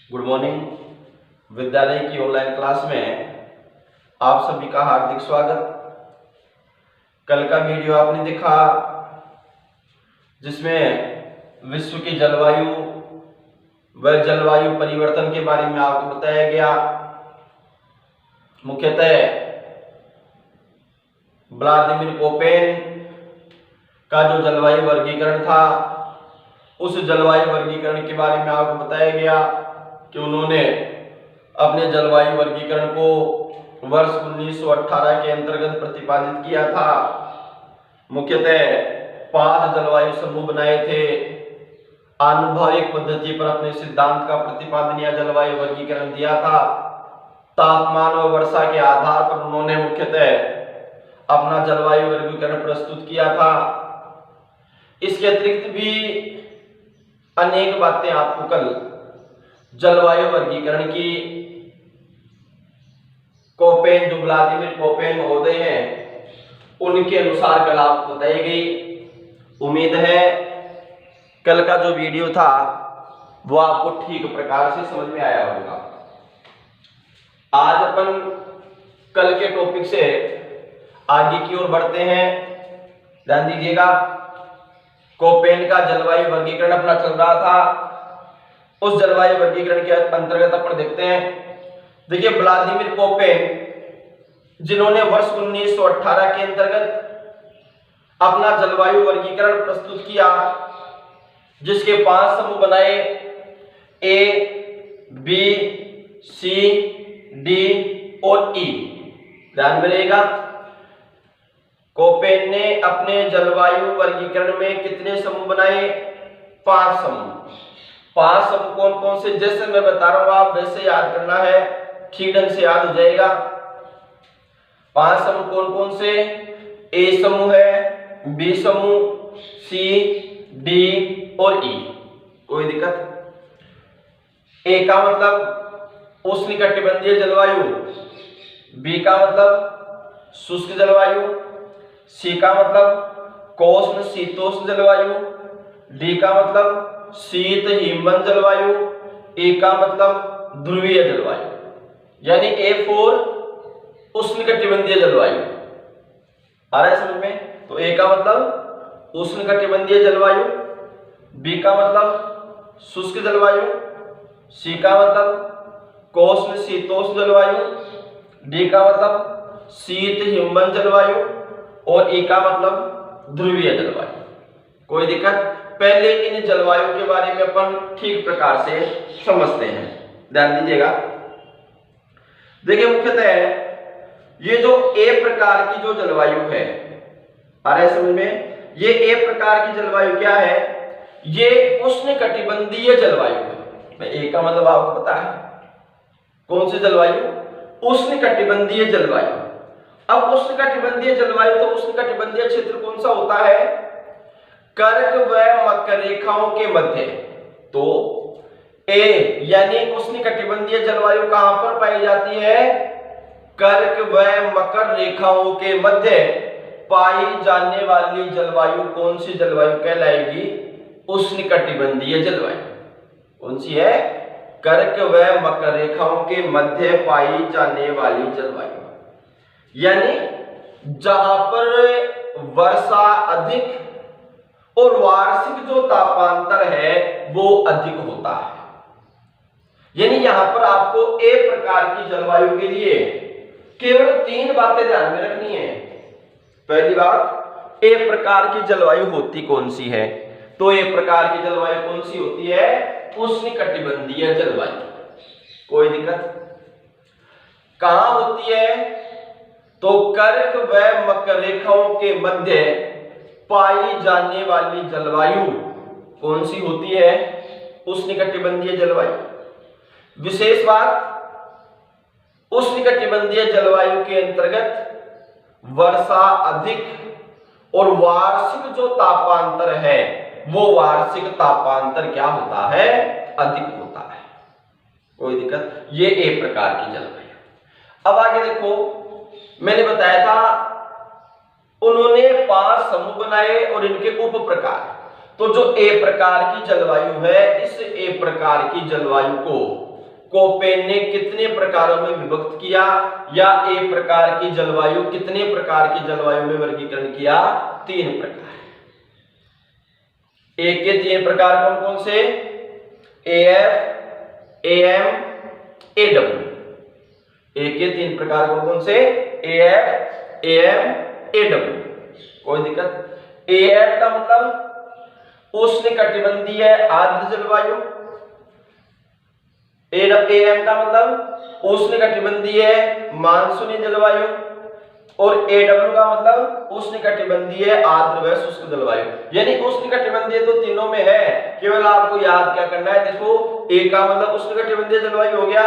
Good morning. विद्यालय की online class में आप सभी का हार्दिक स्वागत। कल का वीडियो आपने देखा जिसमें विश्व की जलवायु व जलवायु परिवर्तन के बारे में आपको बताया गया। मुख्यतः व्लादिमीर कोपेन का जो जलवायु वर्गीकरण था, उस जलवायु वर्गीकरण के बारे में आपको बताया गया कि उन्होंने अपने जलवायु वर्गीकरण को वर्ष 1918 के अंतर्गत प्रतिपादित किया था। मुख्यतः 5 जलवायु समूह बनाए थे। आनुभविक पद्धति पर अपने सिद्धांत का प्रतिपादन या जलवायु वर्गीकरण दिया था। तापमान व वर्षा के आधार पर उन्होंने मुख्यतः अपना जलवायु वर्गीकरण प्रस्तुत किया था। इसके अतिरिक्त भी अनेक बातें आपको कल जलवायु वर्गीकरण की कोपेन, जो व्लादिमीर कोपेन महोदय हैं, उनके अनुसार कल आपको बताई गई। उम्मीद है कल का जो वीडियो था वो आपको ठीक प्रकार से समझ में आया होगा। आज अपन कल के टॉपिक से आगे की ओर बढ़ते हैं। ध्यान दीजिएगा, कोपेन का जलवायु वर्गीकरण अपना चल रहा था। उस जलवायु वर्गीकरण के अंतर्गत अपन देखते हैं। देखिए, व्लादिमीर कोपेन जिन्होंने वर्ष 1918 के अंतर्गत अपना जलवायु वर्गीकरण प्रस्तुत किया, जिसके 5 समूह बनाए, ए, बी, सी, डी और ई। ध्यान में रहेगा, कोपेन ने अपने जलवायु वर्गीकरण में कितने समूह बनाए? 5 समूह। 5 समूह कौन कौन से? जैसे मैं बता रहा हूं आप वैसे याद करना है, ठीक ढंग से याद हो जाएगा। 5 समूह कौन कौन से? ए समूह है, बी समूह, सी, डी और ई। कोई दिक्कत? ए का मतलब उष्णकटिबंधीय जलवायु, बी का मतलब शुष्क जलवायु, सी का मतलब कोष्ण शीतोष्ण जलवायु, डी का मतलब शीत हिमवन जलवायु, ए का मतलब ध्रुवीय जलवायु। यानी ए फॉर उष्णकटिबंधीय जलवायु। आ रहा है समझ में? तो ए का मतलब उष्णकटिबंधीय जलवायु, बी का मतलब शुष्क जलवायु, सी का मतलब कोष्ण शीतोष्ण जलवायु, डी का मतलब शीत हिमवन जलवायु और ई का मतलब ध्रुवीय जलवायु। कोई दिक्कत? पहले इन जलवायु के बारे में अपन ठीक प्रकार से समझते हैं। ध्यान दीजिएगा, देखिए मुख्यतः ये जो ए प्रकार की जो जलवायु है, आ रहा है समझ में? ये ए प्रकार की जलवायु क्या है? ये उष्णकटिबंधीय जलवायु है। ए का मतलब आपको पता है कौन सी जलवायु? उष्णकटिबंधीय जलवायु। अब उष्णकटिबंधीय जलवायु, तो उष्णकटिबंधीय क्षेत्र कौन सा होता है? कर्क व मकर रेखाओं के मध्य। तो ए यानी उष्णकटिबंधीय जलवायु कहां पर पाई जाती है? कर्क व मकर रेखाओं के मध्य पाई जाने वाली जलवायु कौन सी जलवायु कहलाएगी? उष्णकटिबंधीय जलवायु। कौन सी है? कर्क व मकर रेखाओं के मध्य पाई जाने वाली जलवायु। यानी जहां पर वर्षा अधिक और वार्षिक जो तापांतर है वो अधिक होता है। यानी यहां पर आपको ए प्रकार की जलवायु के लिए केवल 3 बातें ध्यान में रखनी है। पहली बात, ए प्रकार की जलवायु होती कौन सी है? तो ए प्रकार की जलवायु कौन सी होती है? उष्णकटिबंधीय जलवायु। कोई दिक्कत? कहां होती है? तो कर्क व मकर रेखाओं के मध्य पाई जाने वाली जलवायु कौन सी होती है? उष्णकटिबंधीय जलवायु। विशेष बात, उष्णकटिबंधीय जलवायु के अंतर्गत वर्षा अधिक और वार्षिक जो तापांतर है वो वार्षिक तापांतर क्या होता है? अधिक होता है। कोई दिक्कत? ये ए प्रकार की जलवायु। अब आगे देखो, मैंने बताया था उन्होंने 5 समूह बनाए और इनके उप प्रकार। तो जो ए प्रकार की जलवायु है, इस ए प्रकार की जलवायु को कोपेन ने कितने प्रकारों में विभक्त किया, या एक प्रकार की जलवायु कितने प्रकार की जलवायु में वर्गीकरण किया? 3 प्रकार। एक के 3 प्रकार कौन कौन से? AF, AM, AW। एक के 3 प्रकार कौन कौन से? AF, AM, AW। कोई दिक्कत? AF का मतलब उष्णकटिबंधीय आर्द्र जलवायु, AM का मतलब उष्णकटिबंधीय मानसूनी जलवायु, और AW का मतलब उष्णकटिबंधीय आर्द्र व शुष्क जलवायु। यानी उष्णकटिबंधीय तो तीनों में है, केवल आपको याद क्या करना है? देखो, A का मतलब उष्णकटिबंधीय जलवायु हो गया,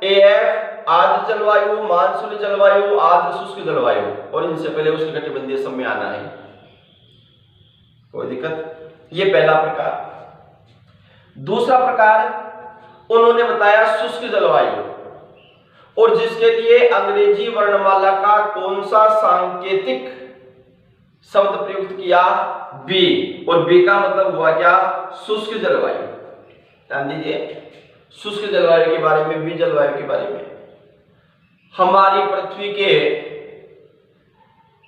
AF आर्द्र जलवायु, मानसूनी जलवायु, आर्द्र शुष्क जलवायु, और इनसे पहले उष्णकटिबंधीय सब में आना है। कोई दिक्कत? ये पहला प्रकार। दूसरा प्रकार उन्होंने बताया शुष्क जलवायु, और जिसके लिए अंग्रेजी वर्णमाला का कौन सा सांकेतिक शब्द प्रयुक्त किया? बी। और बी का मतलब हुआ क्या? शुष्क जलवायु। ध्यान दीजिए, शुष्क जलवायु के बारे में, बी जलवायु के बारे में। हमारी पृथ्वी के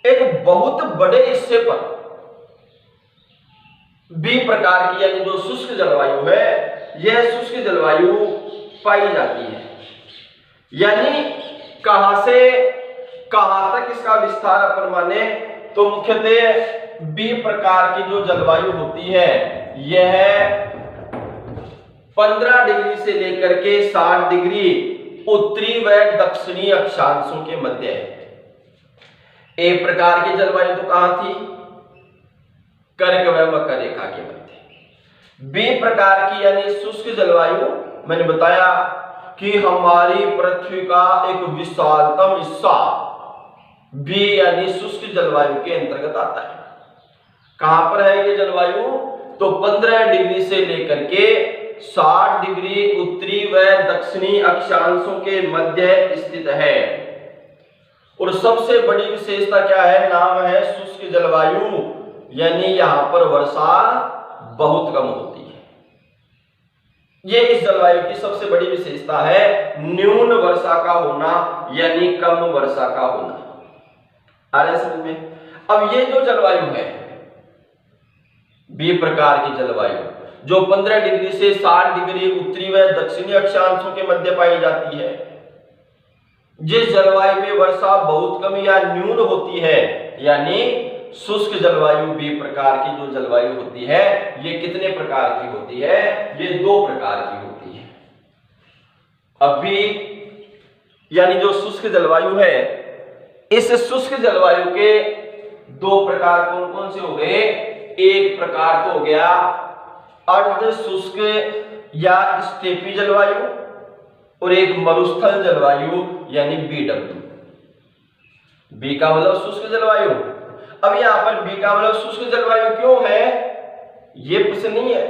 एक बहुत बड़े हिस्से पर बी प्रकार की यानी जो शुष्क जलवायु है, यह शुष्क जलवायु पाई जाती है। यानी कहां से कहां तक इसका विस्तार अपन माने तो मुख्यतः बी प्रकार की जो जलवायु होती है यह 15 डिग्री से लेकर के 60 डिग्री उत्तरी व दक्षिणी अक्षांशों के मध्य है। ए प्रकार की जलवायु तो कहां थी? कर्क व मकर रेखा के मध्य। बी प्रकार की यानी शुष्क जलवायु, मैंने बताया कि हमारी पृथ्वी का एक विशालतम हिस्सा बी यानी शुष्क जलवायु के अंतर्गत आता है। कहां पर है ये जलवायु? तो 15 डिग्री से लेकर के 60 डिग्री उत्तरी व दक्षिणी अक्षांशों के मध्य स्थित है। और सबसे बड़ी विशेषता क्या है? नाम है शुष्क जलवायु, यानी यहां पर वर्षा बहुत कम होती है। ये इस जलवायु की सबसे बड़ी विशेषता है, न्यून वर्षा का होना यानी कम वर्षा का होना। आ रहा है समझ में? अब ये जो जलवायु है बी प्रकार की जलवायु जो 15 डिग्री से 60 डिग्री उत्तरी व दक्षिणी अक्षांशों के मध्य पाई जाती है, जिस जलवायु में वर्षा बहुत कम या न्यून होती है, यानी शुष्क जलवायु बी प्रकार की जो जलवायु होती है ये कितने प्रकार की होती है? ये 2 प्रकार की होती है। अभी यानी जो शुष्क जलवायु है, इस शुष्क जलवायु के 2 प्रकार कौन कौन से हो गए? एक प्रकार तो हो गया अर्ध शुष्क या स्टेपी जलवायु, और एक मरुस्थल जलवायु यानी बीडब्ल्यू। बी का मतलब शुष्क जलवायु। अब यहां पर बी का मतलब शुष्क जलवायु क्यों है ये प्रश्न नहीं है,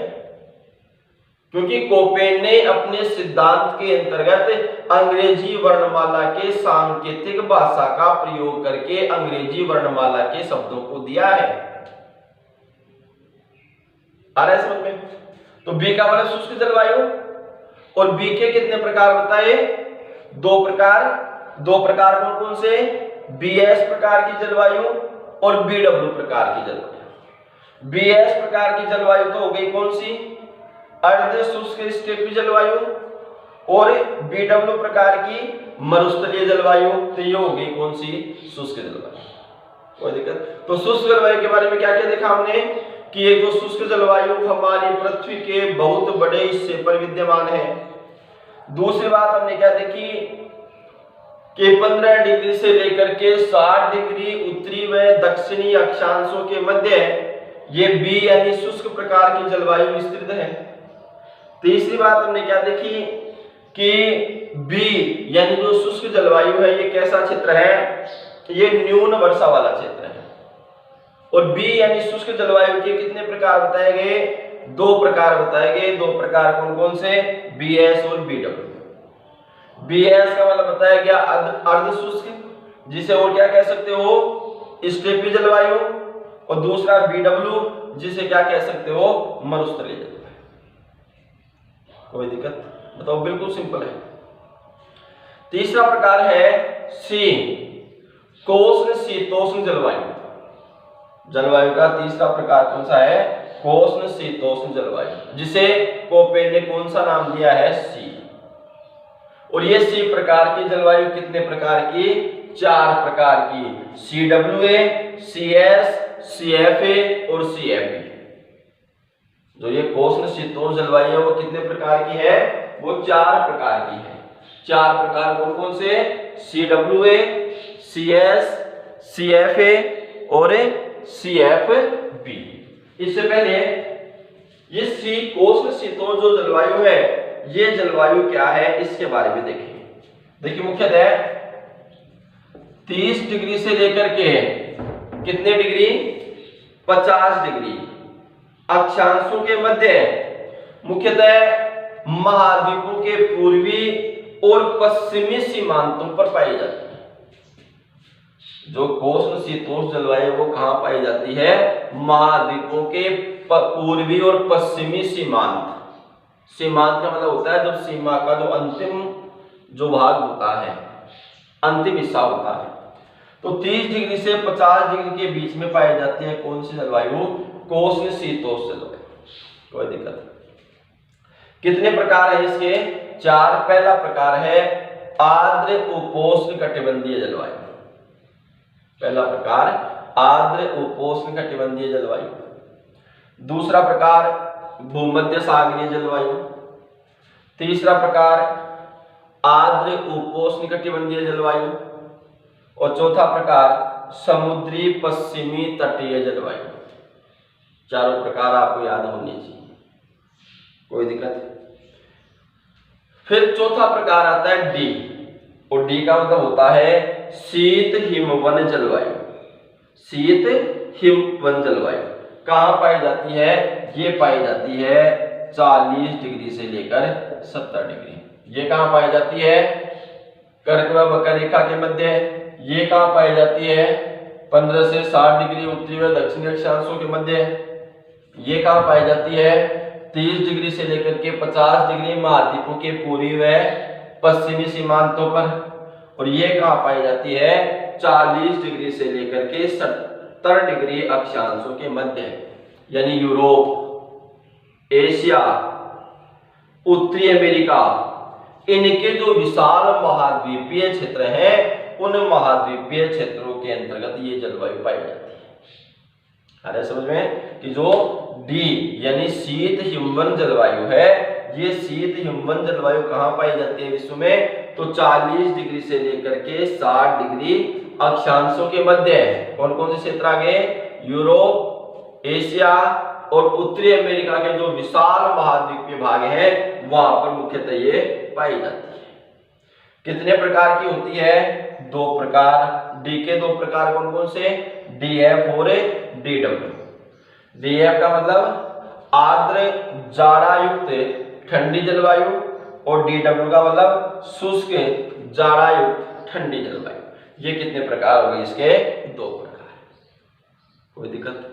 क्योंकि कोपेन ने अपने सिद्धांत के अंतर्गत अंग्रेजी वर्णमाला के सांकेतिक भाषा का प्रयोग करके अंग्रेजी वर्णमाला के शब्दों को दिया है। आ रहा है समझ में? तो बी का मतलब शुष्क जलवायु, और बी के कितने प्रकार बताए? 2 प्रकार। 2 प्रकार कौन कौन से? बीएस प्रकार की जलवायु और बीडब्ल्यू प्रकार की जलवायु। बीएस प्रकार की जलवायु तो हो गई कौन सी? अर्ध शुष्क स्टेपी जलवायु, और बीडब्ल्यू प्रकार की मरुस्थलीय जलवायु, तो ये हो गई कौन सी? शुष्क जलवायु। कोई दिक्कत? तो शुष्क जलवायु के बारे में क्या क्या देखा हमने कि ये जो शुष्क जलवायु हमारी पृथ्वी के बहुत बड़े हिस्से पर विद्यमान है। दूसरी बात हमने क्या देखी कि 15 डिग्री से लेकर के 60 डिग्री उत्तरी व दक्षिणी अक्षांशों के मध्य ये बी यानी शुष्क प्रकार की जलवायु विस्तृत है। तीसरी बात हमने क्या देखी कि बी यानी जो शुष्क जलवायु है ये कैसा क्षेत्र है? ये न्यून वर्षा वाला क्षेत्र है। और बी यानी शुष्क जलवायु के कितने प्रकार बताए गए? 2 प्रकार बताए गए। 2 प्रकार कौन कौन से? बीएस और बीडब्ल्यू। बीएस का मतलब बताया गया अर्ध शुष्क, जिसे और क्या कह सकते हो? स्टेपी जलवायु, और दूसरा बीडब्ल्यू जिसे क्या कह सकते हो? मरुस्थलीय जलवायु। कोई दिक्कत? बताओ, बिल्कुल सिंपल है। तीसरा प्रकार है सी, कोष्ण शीतोष्ण जलवायु। जलवायु का तीसरा प्रकार कौन सा है? कोष्ण शीतोष्ण जलवायु, जिसे कोपेन ने कौन सा नाम दिया है? सी। और ये सी प्रकार की जलवायु कितने प्रकार की? 4 प्रकार की, CWA, CS, CFA और CFB। जो ये कोष्ण शीतोष्ण जलवायु है वो कितने प्रकार की है? वो 4 प्रकार की है। 4 प्रकार कौन कौन से? CWA, CS, CFA और CFB। इससे पहले ये सी कोष्ण शीतोष्ण जो जलवायु है, ये जलवायु क्या है इसके बारे में देखें। देखिए, मुख्यतः 30 डिग्री से लेकर के कितने डिग्री? 50 डिग्री अक्षांशों के मध्य मुख्यतः महाद्वीपों के पूर्वी और पश्चिमी सीमांतों पर पाई जाती है। जो कोष्ण शीतोष्ण जलवायु वो कहां पाई जाती है? महाद्वीपों के पूर्वी और पश्चिमी सीमांत। सीमांत का मतलब होता है जब सीमा का जो अंतिम जो भाग होता है, अंतिम हिस्सा होता है। तो 30 डिग्री से 50 डिग्री के बीच में पाई जाती है कौन सी जलवायु? कोष्ण शीतोष्ण जलवायु। कोई दिक्कत नहीं। कितने प्रकार है इसके? 4। पहला प्रकार है आर्द्र उपोष्ण कटिबंधीय जलवायु। पहला प्रकार आर्द्र उपोष्ण कटिबंधीय जलवायु। दूसरा प्रकार भूमध्य सागरीय जलवायु। तीसरा प्रकार आर्द्र उपोष्ण कटिबंधीय जलवायु और चौथा प्रकार समुद्री पश्चिमी तटीय जलवायु। चारों प्रकार आपको याद होनी चाहिए, कोई दिक्कत नहीं। फिर चौथा प्रकार आता है डी, और डी का मतलब होता है शीत हिमवन जलवायु। शीत हिमवन जलवायु कहां पाई जाती है? ये पाई जाती है 40 डिग्री से लेकर 70 डिग्री। ये कहां पाई जाती है? कर्क व वक्र रेखा के मध्य। ये कहां पाई जाती है? 15 से 60 डिग्री उत्तरी व दक्षिणी अक्षांशों के मध्य। ये कहां पाई जाती है? 30 डिग्री से लेकर के 50 डिग्री महाद्वीपों के पूर्वी व पश्चिमी सीमांतों पर। और ये कहां पाई जाती है? 40 डिग्री से लेकर के 70 डिग्री अक्षांशों के मध्य, यानी यूरोप, एशिया, उत्तरी अमेरिका, इनके जो विशाल महाद्वीपीय क्षेत्र हैं, उन महाद्वीपीय क्षेत्रों के अंतर्गत ये जलवायु पाई जाती है। अरे समझ में कि जो डी यानी शीत हिमवन जलवायु है, ये शीत हिमवन जलवायु कहां पाई जाती है विश्व में? तो 40 डिग्री से लेकर के 60 डिग्री अक्षांशों के मध्य। कौन कौन से क्षेत्र आ गए? यूरोप, एशिया और उत्तरी अमेरिका के जो विशाल महाद्वीपीय भाग हैं, वहां पर मुख्यतः ये पाई जाती है। कितने प्रकार की होती है? 2 प्रकार। डी के 2 प्रकार कौन कौन से? DF और DW। DF का मतलब आर्द्र जाड़ा युक्त ठंडी जलवायु और DW का मतलब शुष्क जाड़ा युक्त ठंडी जलवायु। ये कितने प्रकार हो गए इसके? 2 प्रकार। कोई दिक्कत?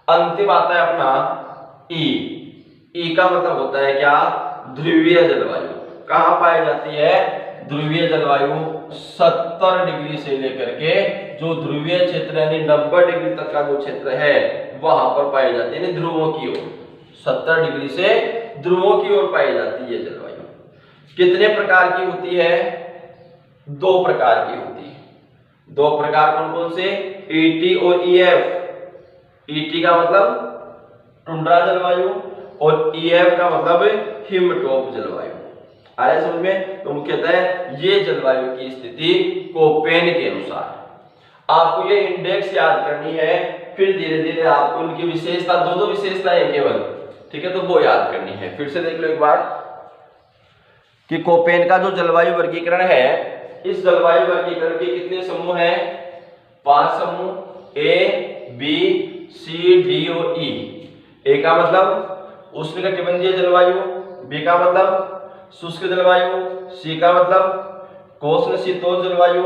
अंतिम आता है अपना ई। ई का मतलब होता है क्या? ध्रुवीय जलवायु। कहां पाई जाती है? ध्रुवीय जलवायु 70 डिग्री से लेकर के जो ध्रुवीय क्षेत्र यानी 90 डिग्री तक का जो क्षेत्र है वहां पर पाई जाती है, ध्रुवों की ओर। 70 डिग्री से ध्रुवों की ओर पाई जाती है जलवायु। कितने प्रकार की होती है? 2 प्रकार की होती है। 2 प्रकार कौन कौन से? ET और EF। ET का मतलब टुंड्रा जलवायु और EF का मतलब हिमटॉप जलवायु। आया समझ में? तो मुख्यतः ये जलवायु की स्थिति कोपेन के अनुसार आपको ये इंडेक्स याद करनी है। फिर धीरे धीरे आपको उनकी विशेषता, 2 विशेषताएं केवल, ठीक है, तो वो याद करनी है। फिर से देख लो एक बार कि कोपेन का जो जलवायु वर्गीकरण है, इस जलवायु वर्गीकरण के कितने समूह हैं? 5 समूह, A, B, C, D और E। A का मतलब उष्णकटिबंधीय जलवायु, B का मतलब शुष्क जलवायु, C का मतलब कोष्ण शीतोष्ण जलवायु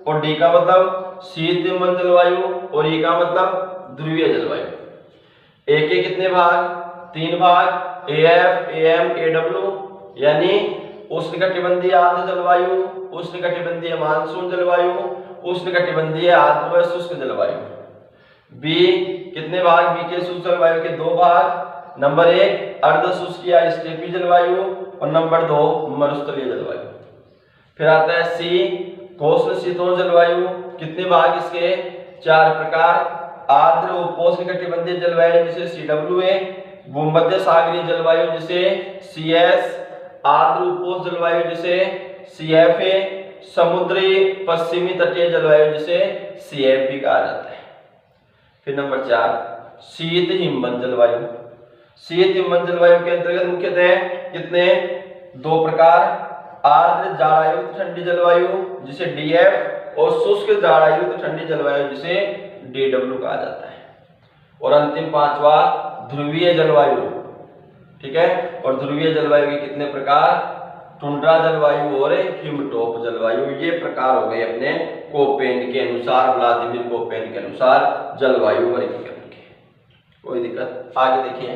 और D का मतलब शीत हिमवन जलवायु और E का मतलब ध्रुवीय जलवायु। A के कितने भाग? 3 भाग, AF, AM, AW, यानी उष्णकटिबंधीय आर्द्र जलवायु, उष्णकटिबंधीय मानसून जलवायु, उष्णकटिबंधीय आर्द्र व शुष्क जलवायु। बी कितने भाग? बी के शुष्क जलवायु के 2 भाग। नंबर 1 अर्ध शुष्क या स्टेपी जलवायु और नंबर 2 मरुस्थलीय जलवायु। फिर आता है सी उपोष्ण शीतोष्ण जलवायु। कितने भाग इसके? 4 प्रकार। आर्द्र उपोष्णकटिबंधीय जलवायु जिसे CWA, भूमध्य सागरीय जलवायु जिसे CS, आर्द्र उपोष्ण जलवायु जिसे CFA, समुद्री पश्चिमी तटीय जलवायु जिसे CFB कहा जाता है। फिर नंबर 4 शीत हिमबंध जलवायु। शीत हिमबंध जलवायु के अंतर्गत मुख्यतः कितने? 2 प्रकार। आर्द्र जाड़ायुक्त ठंडी जलवायु जिसे DF और शुष्क जाड़ायुक्त ठंडी जलवायु जिसे DW कहा जाता है। और अंतिम 5वां ध्रुवीय जलवायु। ठीक है, और ध्रुवीय जलवायु के कितने प्रकार? टुंड्रा जलवायु और हिमटॉप जलवायु। ये प्रकार हो गए अपने कोपेन के अनुसार, व्लादिमीर कोपेन के अनुसार जलवायु वर्गीकरण के। कोई दिक्कत? आगे देखिए।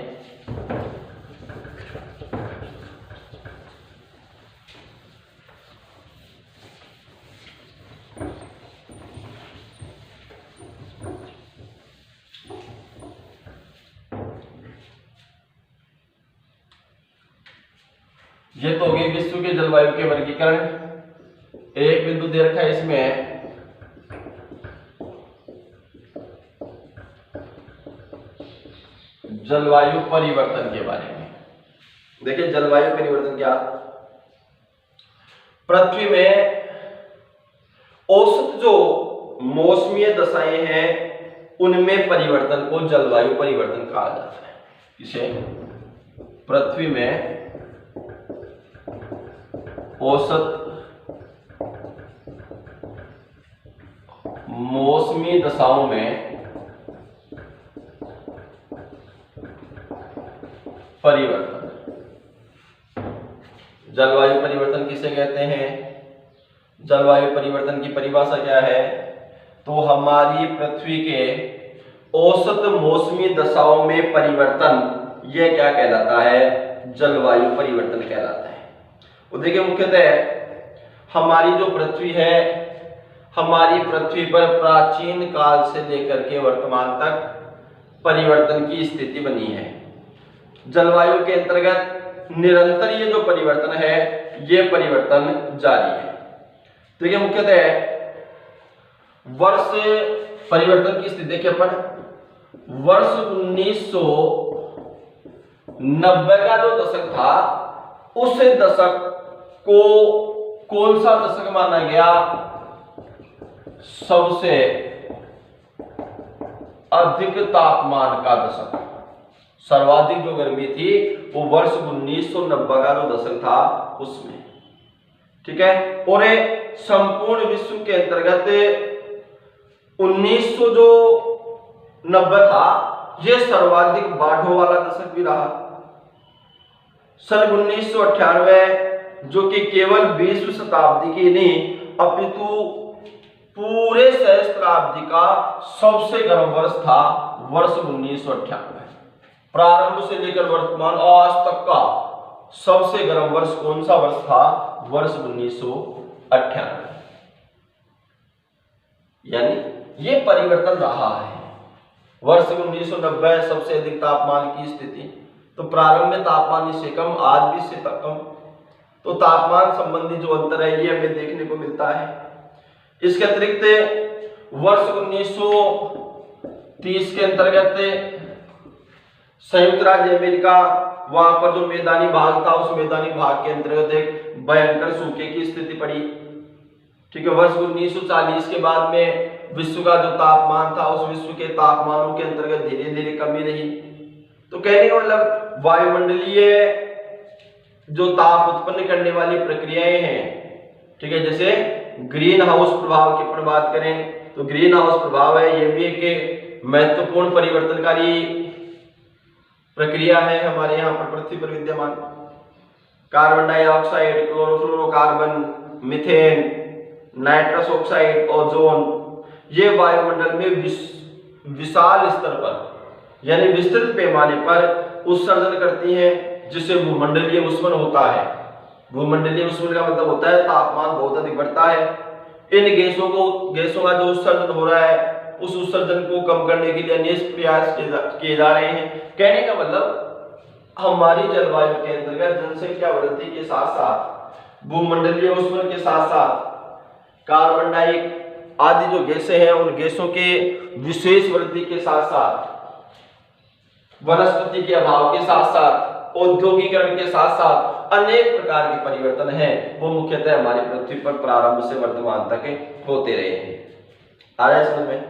ये तो हो गई विश्व के जलवायु के वर्गीकरण। एक बिंदु दे रखा है इसमें, जलवायु परिवर्तन के बारे में। देखिए जलवायु परिवर्तन क्या? पृथ्वी में औसत जो मौसमीय दशाएं हैं उनमें परिवर्तन को जलवायु परिवर्तन कहा जाता है। इसे पृथ्वी में औसत मौसमी दशाओं में परिवर्तन, जलवायु परिवर्तन किसे कहते हैं? जलवायु परिवर्तन की परिभाषा क्या है? तो हमारी पृथ्वी के औसत मौसमी दशाओं में परिवर्तन, यह क्या कहलाता है? जलवायु परिवर्तन कहलाता है। तो देखिए मुख्यतः हमारी जो पृथ्वी है, हमारी पृथ्वी पर प्राचीन काल से लेकर के वर्तमान तक परिवर्तन की स्थिति बनी है। जलवायु के अंतर्गत निरंतर ये जो परिवर्तन है, ये परिवर्तन जारी है। देखिए मुख्यतः वर्ष परिवर्तन की स्थिति देखिए अपन, वर्ष 1990 का जो दशक था, उस दशक को कौन सा दशक माना गया? सबसे अधिक तापमान का दशक। सर्वाधिक जो गर्मी थी वो वर्ष 1990 का जो दशक था उसमें। ठीक है, और संपूर्ण विश्व के अंतर्गत 1990 था, ये सर्वाधिक बाढ़ों वाला दशक भी रहा। सन 1998 जो कि केवल 20वीं शताब्दी की नहीं अपितु पूरे सहस्त्राब्दी का सबसे गर्म वर्ष था वर्ष 1998। प्रारंभ से लेकर वर्तमान आज तक का सबसे गर्म वर्ष कौन सा वर्ष था? वर्ष 1998। यानी ये परिवर्तन रहा है। वर्ष 1990 सबसे अधिक तापमान की स्थिति, तो प्रारंभ में तापमान इससे कम, आज भी इससे कम। तो तापमान संबंधी जो अंतर है ये हमें देखने को मिलता है। इसके अतिरिक्त वर्ष 1930 के अंतर्गत संयुक्त राज्य अमेरिका, वहां पर जो मैदानी भाग था, उस मैदानी भाग के अंतर्गत एक भयंकर सूखे की स्थिति पड़ी। ठीक है, वर्ष 1940 के बाद में विश्व का जो तापमान था, उस विश्व के तापमानों के अंतर्गत धीरे धीरे कमी रही। तो कहने का मतलब वायुमंडलीय जो ताप उत्पन्न करने वाली प्रक्रियाएं हैं, ठीक है, जैसे ग्रीन हाउस प्रभाव की अपन बात करें तो ग्रीन हाउस प्रभाव है, ये भी एक महत्वपूर्ण परिवर्तनकारी प्रक्रिया है हमारे यहाँ पर पृथ्वी पर विद्यमान। Carbon dioxide, chlorofluorocarbon, methane, nitrous oxide, ozone, ये वायुमंडल में विशाल स्तर पर यानी विस्तृत पैमाने पर उत्सर्जन करती हैं, जिससे भूमंडलीय उष्मन होता है। भूमंडलीय उष्णता का मतलब होता है तापमान बहुत अधिक बढ़ता है। इन गैसों का जो उत्सर्जन हो रहा है उस उत्सर्जन को कम करने के लिए अनेक प्रयास किए जा रहे हैं। कहने का मतलब हमारी जलवायु के अंतर्गत जनसंख्या वृद्धि के साथ साथ भूमंडलीय उष्णता के साथ साथ कार्बन डाइऑक्साइड आदि जो गैसें हैं उन गैसों के विशेष वृद्धि के साथ साथ वनस्पति के अभाव के साथ साथ औद्योगिकरण के साथ साथ अनेक प्रकार के परिवर्तन हैं वो मुख्यतः हमारी पृथ्वी पर प्रारंभ से वर्तमान तक होते रहे हैं। आ रहा है समझ में?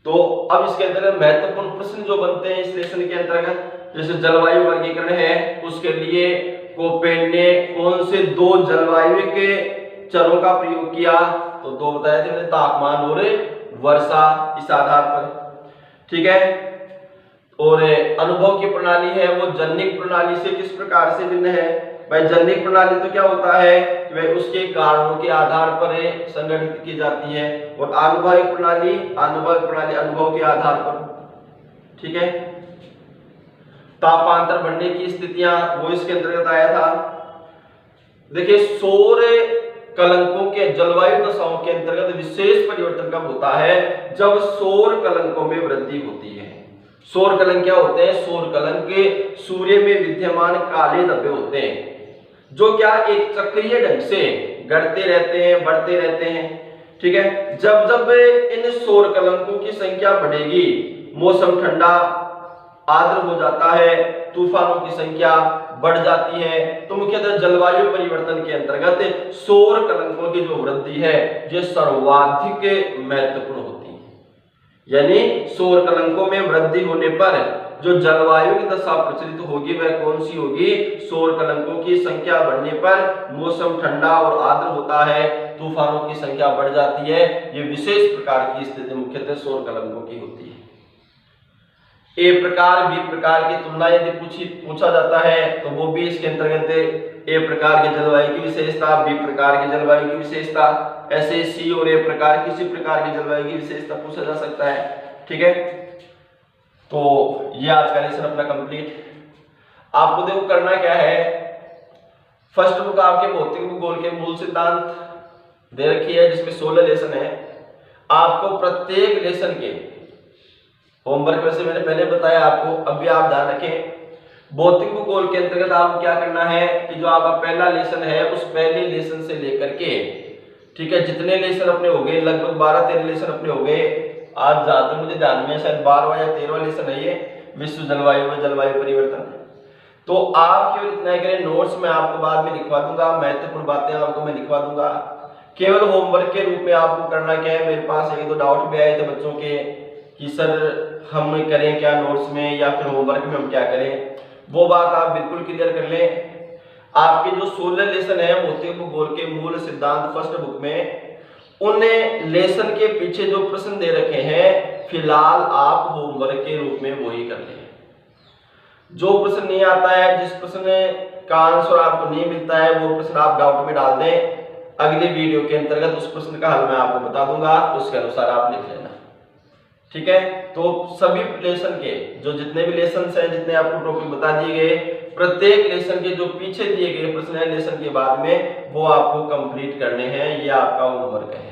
तो अब इसके अंतर्गत महत्वपूर्ण प्रश्न जो बनते हैं इस लेसन के अंतर्गत, जैसे जलवायु वर्गीकरण है उसके लिए कोपेन ने कौन से दो जलवायु के चरों का प्रयोग किया, तो दो बताए थे मैंने, तापमान और वर्षा इस आधार पर। ठीक है, और अनुभव की प्रणाली है वो जनिक प्रणाली से किस प्रकार से भिन्न है? भाई जनिक प्रणाली तो क्या होता है कि भाई उसके कारणों के आधार पर संगठित की जाती है, और आनुभविक प्रणाली अनुभव के आधार पर। ठीक है, तापांतर बढ़ने की स्थितियां वो इसके अंतर्गत आया था। देखिए सौर कलंकों के जलवायु दशाओं के अंतर्गत विशेष परिवर्तन कब होता है? जब सौर कलंकों में वृद्धि होती है। सौर कलंक क्या होते हैं? सौर कलंक सूर्य में विद्यमान काले धब्बे होते हैं जो क्या एक चक्रीय ढंग से घटते रहते हैं, बढ़ते रहते हैं। ठीक है, जब जब इन सौर कलंकों की संख्या बढ़ेगी, मौसम ठंडा आर्द्र हो जाता है, तूफानों की संख्या बढ़ जाती है, तो मुख्यतः जलवायु परिवर्तन के अंतर्गत सौर कलंकों की जो वृद्धि है ये सर्वाधिक महत्वपूर्ण होती है। यानी सौर कलंकों में वृद्धि होने पर जो जलवायु की दशा प्रचलित होगी वह कौन सी होगी? सौर कलंकों की संख्या बढ़ने पर मौसम ठंडा और आर्द्र होता है, तूफानों की संख्या बढ़ जाती है। ये विशेष प्रकार की स्थिति मुख्यतः सौर कलंकों की होती है। ए प्रकार बी प्रकार की तुलना यदि पूछा जाता है तो वो भी इसके अंतर्गत ए प्रकार के जलवायु की विशेषता, बी प्रकार के जलवायु की विशेषता, ऐसे सी और ए प्रकार किसी प्रकार की जलवायु की विशेषता पूछा जा सकता है। ठीक है, तो ये आज का लेसन अपना कंप्लीट। आपको देखो करना क्या है, फर्स्ट बुक आपके भौतिक भूगोल के मूल सिद्धांत दे रखी है जिसमें 16 लेसन है। आपको प्रत्येक लेसन के होमवर्क वैसे मैंने पहले बताया आपको, अब भी आप ध्यान रखें। भौतिक भूगोल के अंतर्गत आपको क्या करना है कि जो आपका पहला लेसन है उस पहले लेसन से लेकर के, ठीक है, जितने लेसन अपने हो गए लगभग 12-13 लेसन अपने हो गए आज, जहां तक मुझे ध्यान में शायद 12वां या 13वां लेसन है ये विश्व जलवायु में जलवायु परिवर्तन। तो आप केवल इतना करें, नोट्स में आपको बाद में लिखवा दूंगा, महत्वपूर्ण बातें आपको मैं लिखवा दूंगा। केवल होमवर्क के रूप में आपको करना क्या है, मेरे पास एक दो डाउट भी आए थे बच्चों के कि सर हम करें क्या नोट्स में या फिर होमवर्क में हम क्या करें, वो बात आप बिल्कुल क्लियर कर लें। आपके जो 16 लेसन है भौतिक भूगोल के मूल सिद्धांत फर्स्ट बुक में, उन लेसन के पीछे जो प्रश्न दे रखे हैं फिलहाल आप होमवर्क के रूप में वही कर लें। जो प्रश्न नहीं आता है, जिस प्रश्न का आंसर आपको नहीं मिलता है वो प्रश्न आप डाउट में डाल दें, अगले वीडियो के अंतर्गत उस प्रश्न का हल मैं आपको बता दूंगा, उसके अनुसार आप लिख लेना। ठीक है, तो सभी लेसन के जो जितने भी लेसन हैं, जितने आपको टॉपिक बता दिए गए, प्रत्येक लेसन के जो पीछे दिए गए प्रश्न है लेसन के बाद में वो आपको कंप्लीट करने हैं। ये आपका होमवर्क है।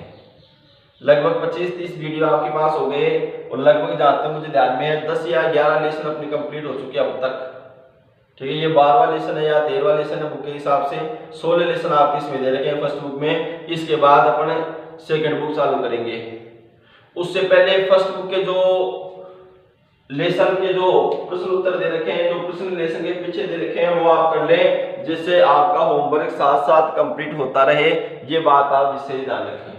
लगभग 25-30 वीडियो आपके पास हो गए और लगभग जहां तक मुझे ध्यान में है 10 या 11 लेसन अपने कंप्लीट हो चुके अब तक। ठीक है, ये 12वां लेसन है या 13वां लेसन है बुक के हिसाब से। 16 लेसन आपके इसमें दे रखे हैं फर्स्ट बुक में। इसके बाद अपन सेकंड बुक चालू करेंगे। उससे पहले फर्स्ट बुक के जो लेसन के जो प्रश्न उत्तर दे रखे हैं, जो प्रश्न लेसन के पीछे दे रखे हैं वो आप कर लें, जिससे आपका होमवर्क साथ साथ कंप्लीट होता रहे। ये बात आप विशेष ध्यान रखें।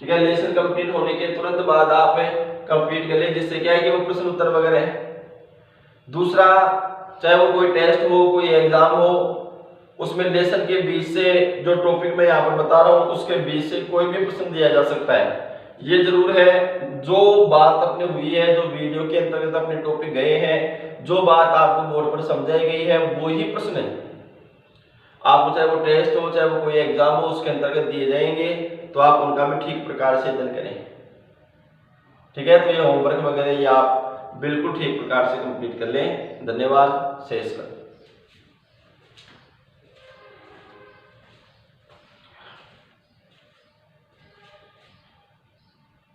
ठीक है, लेसन कंप्लीट होने के तुरंत बाद आप कंप्लीट कर लें, जिससे क्या है कि वो प्रश्न उत्तर वगैरह है। दूसरा, चाहे वो कोई टेस्ट हो, कोई एग्जाम हो, उसमें लेसन के बीच से जो टॉपिक मैं यहाँ पर बता रहा हूँ उसके बीच से कोई भी प्रश्न दिया जा सकता है। ये जरूर है जो बात अपने हुई है, जो वीडियो के अंतर्गत अपने टॉपिक गए हैं, जो बात आपको बोर्ड पर समझाई गई है वो ही प्रश्न है। आपको चाहे वो टेस्ट हो, चाहे वो कोई एग्जाम हो, उसके अंतर्गत दिए जाएंगे, तो आप उनका भी ठीक प्रकार से अध्ययन करें। ठीक है, तो ये होमवर्क वगैरह ये आप बिल्कुल ठीक प्रकार से कंप्लीट कर लें। धन्यवाद। शेष